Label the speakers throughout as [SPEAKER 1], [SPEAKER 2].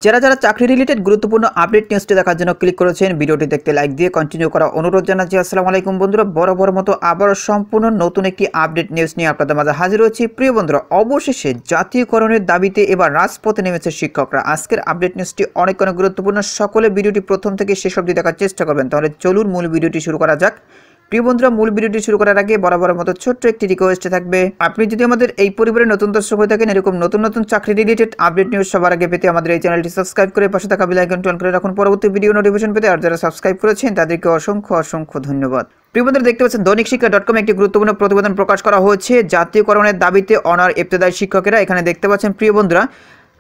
[SPEAKER 1] যারা যারা চাকরি রিলেটেড গুরুত্বপূর্ণ আপডেট নিউজটি দেখার জন্য ক্লিক করেছেন, ভিডিওটি দেখতে লাইক দিয়ে কন্টিনিউ করা অনুরোধ জানাচ্ছি। আসসালামু আলাইকুম বন্ধুরা, বড় মতো আবার সম্পূর্ণ নতুন একটি আপডেট নিউজ নিয়ে আপনাদের মাঝে হাজির হয়েছি। প্রিয় বন্ধুরা, অবশেষে জাতীয়করণের দাবিতে এবার রাজপথে নেমেছে শিক্ষকরা। আজকের আপডেট নিউজটি অনেক গুরুত্বপূর্ণ, সকলে ভিডিওটি প্রথম থেকে শেষ অবধি দেখার চেষ্টা করবেন। তাহলে চলুন মূল ভিডিওটি শুরু করা যাক। প্রিয় বন্ধুরা, মূল ভিডিওটি শুরু করার আগে বরাবরের মতো ছোট্ট একটি রিকোয়েস্ট থাকবে, আপনি যদি আমাদের এই পরিবারের নতুন দর্শক হয়ে থাকেন, এরকম নতুন চাকরি রিলেটেড আপডেট নিউজ সবার আগে পেতে আমাদের এই চ্যানেলটি সাবস্ক্রাইব করে পাশে থাকা বেল আইকনটি অন করে রাখুন পরবর্তী ভিডিও নোটিফিকেশন পেতে। আর যারা সাবস্ক্রাইব করেছেন তাদেরকে অসংখ্য ধন্যবাদ। প্রিয় বন্ধুরা, দেখতে পাচ্ছেন দৈনিক শিক্ষা.com একটি গুরুত্বপূর্ণ প্রতিবেদন প্রকাশ করা হয়েছে জাতীয়করণের দাবিতে অনার ইবতেদায়ী শিক্ষকেরা। এখানে দেখতে পাচ্ছেন প্রিয় বন্ধুরা,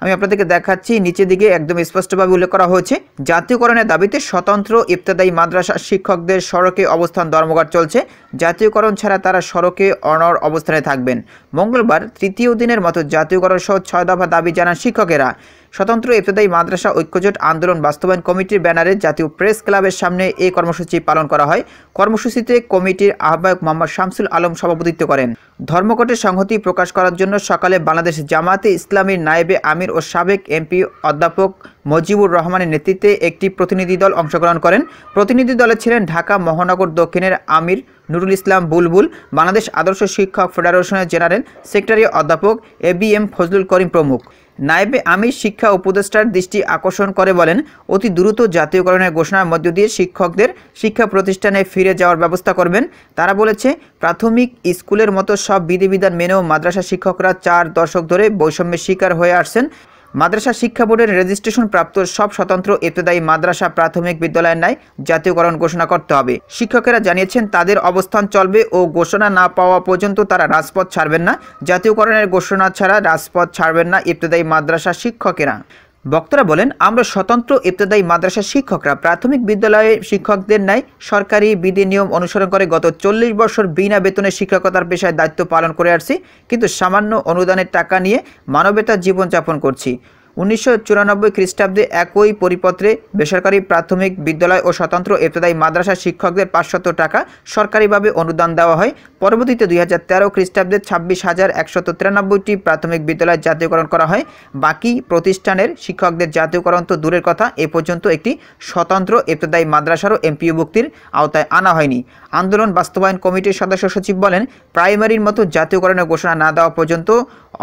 [SPEAKER 1] আমি আপনাদেরকে দেখাচ্ছি, নিচের দিকে একদম স্পষ্টভাবে উল্লেখ করা হয়েছে জাতীয়করণের দাবিতে স্বতন্ত্র ইবতেদায়ী মাদ্রাসা শিক্ষকদের সড়কে অবস্থান ধর্মঘট চলছে। জাতীয়করণ ছাড়া তারা সড়কে অনড় অবস্থানে থাকবেন। মঙ্গলবার তৃতীয় দিনের মতো জাতীয়করণ সহ 6 দফা দাবি জানান শিক্ষকেরা। স্বতন্ত্র ইবতেদায়ী মাদ্রাসা ঐক্যজোট আন্দোলন বাস্তবায়ন কমিটির ব্যানারে জাতীয় প্রেস ক্লাবের সামনে এই কর্মসূচি পালন করা হয়। কর্মসূচিতে কমিটির আহ্বায়ক মোহাম্মদ শামসুল আলম সভাপতিত্ব করেন। ধর্মঘটের সংহতি প্রকাশ করার জন্য সকালে বাংলাদেশ জামাতে ইসলামীর নায়েবে আমির ও সাবেক এমপি অধ্যাপক মজিবুর রহমানের নেতৃত্বে একটি প্রতিনিধি দল অংশগ্রহণ করেন। প্রতিনিধি দলে ছিলেন ঢাকা মহানগর দক্ষিণের আমির নুরুল ইসলাম বুলবুল, বাংলাদেশ আদর্শ শিক্ষক ফেডারেশনের জেনারেল সেক্রেটারি অধ্যাপক ABM ফজলুল করিম প্রমুখ। নায়েবে আমির শিক্ষা উপদেষ্টার দৃষ্টি আকর্ষণ করে বলেন, অতি দ্রুত জাতীয়করণের ঘোষণার মধ্য দিয়ে শিক্ষকদের শিক্ষা প্রতিষ্ঠানে ফিরে যাওয়ার ব্যবস্থা করবেন। তারা বলেছে, প্রাথমিক স্কুলের মতো সব বিধিবিধান মেনেও মাদ্রাসা শিক্ষকরা 4 দশক ধরে বৈষম্যের শিকার হয়ে আসছেন। মাদ্রাসা শিক্ষা বোর্ডের রেজিস্ট্রেশন প্রাপ্ত সব স্বতন্ত্র ইবতেদায়ী মাদ্রাসা প্রাথমিক বিদ্যালয়ের ন্যায় জাতীয়করণ ঘোষণা করতে হবে। শিক্ষকেরা জানিয়েছেন তাদের অবস্থান চলবে ও ঘোষণা না পাওয়া পর্যন্ত তারা রাজপথ ছাড়বেন না। জাতীয়করণের ঘোষণা ছাড়া রাজপথ ছাড়বেন না ইবতেদায়ী মাদ্রাসা শিক্ষকেরা। বক্তারা বলেন, আমরা স্বতন্ত্র ইবতেদায়ী মাদ্রাসা শিক্ষকরা প্রাথমিক বিদ্যালয়ের শিক্ষকদের ন্যায় সরকারি বিধি নিয়ম অনুসরণ করে গত 40 বছর বিনা বেতনে শিক্ষকতার পেশায় দায়িত্ব পালন করে আসছি, কিন্তু সামান্য অনুদানের টাকা নিয়ে মানবেতর জীবনযাপন করছি। 1994 খ্রিস্টাব্দে একই পরিপত্রে বেসরকারি প্রাথমিক বিদ্যালয় ও স্বতন্ত্র ইবতেদায়ী মাদ্রাসা শিক্ষকদের 500 টাকা সরকারিভাবে অনুদান দেওয়া হয়। পরবর্তীতে 2013 খ্রিস্টাব্দে 26,193টি প্রাথমিক বিদ্যালয় জাতীয়করণ করা হয়। বাকি প্রতিষ্ঠানের শিক্ষকদের জাতীয়করণ তো দূরের কথা, এ পর্যন্ত একটি স্বতন্ত্র ইবতেদায়ী মাদ্রাসারও এমপিওভুক্তির আওতায় আনা হয়নি। আন্দোলন বাস্তবায়ন কমিটির সদস্য সচিব বলেন, প্রাইমারির মতো জাতীয়করণের ঘোষণা না দেওয়া পর্যন্ত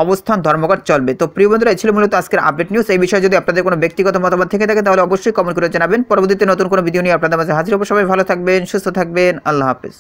[SPEAKER 1] অবস্থান ধর্মঘট চলবে। তো প্রিয় বন্ধুরা, এই ছিল মূলত আজকের আপডেট নিউজ। এই বিষয়ে যদি আপনাদের কোনো ব্যক্তিগত মতামত থেকে থাকে তাহলে অবশ্যই কমেন্ট করে জানাবেন। পরবর্তীতে নতুন কোনো ভিডিও নিয়ে আপনাদের মাঝে হাজির হব। সবাই ভালো থাকবেন, সুস্থ থাকবেন। আল্লাহ হাফেজ।